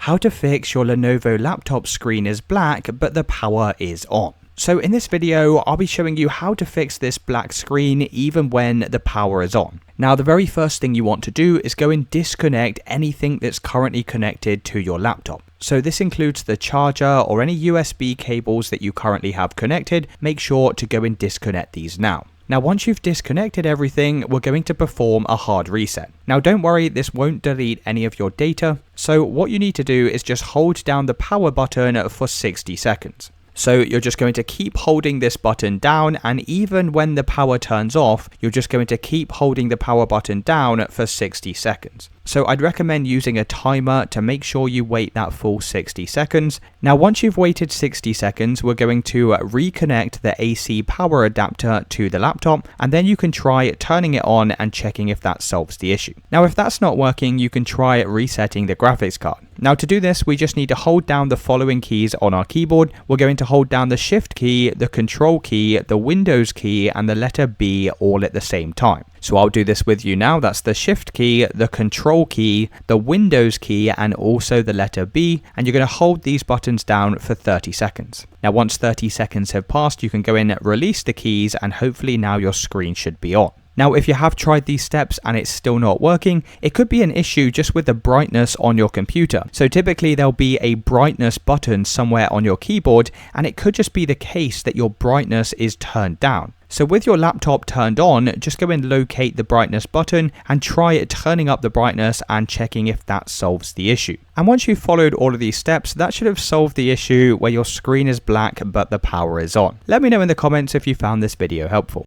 how to fix your Lenovo laptop screen is black but the power is on. So in this video, I'll be showing you how to fix this black screen even when the power is on. Now, the very first thing you want to do is go and disconnect anything that's currently connected to your laptop. So this includes the charger or any USB cables that you currently have connected. Make sure to go and disconnect these now. Now, once you've disconnected everything, we're going to perform a hard reset. Now, don't worry, this won't delete any of your data. So what you need to do is just hold down the power button for 60 seconds. So you're just going to keep holding this button down, and even when the power turns off, you're just going to keep holding the power button down for 60 seconds. So I'd recommend using a timer to make sure you wait that full 60 seconds. Now, once you've waited 60 seconds, we're going to reconnect the AC power adapter to the laptop, and then you can try turning it on and checking if that solves the issue. Now, if that's not working, you can try resetting the graphics card. Now, to do this, we just need to hold down the following keys on our keyboard. We're going to hold down the Shift key, the Control key, the Windows key, and the letter B all at the same time. So I'll do this with you now. That's the Shift key, the Control key, the Windows key, and also the letter B. And you're going to hold these buttons down for 30 seconds. Now, once 30 seconds have passed, you can go in, release the keys, and hopefully now your screen should be on. Now, if you have tried these steps and it's still not working, it could be an issue just with the brightness on your computer. So typically there'll be a brightness button somewhere on your keyboard, and it could just be the case that your brightness is turned down. So with your laptop turned on, just go and locate the brightness button and try turning up the brightness and checking if that solves the issue. And once you've followed all of these steps, that should have solved the issue where your screen is black but the power is on. Let me know in the comments if you found this video helpful.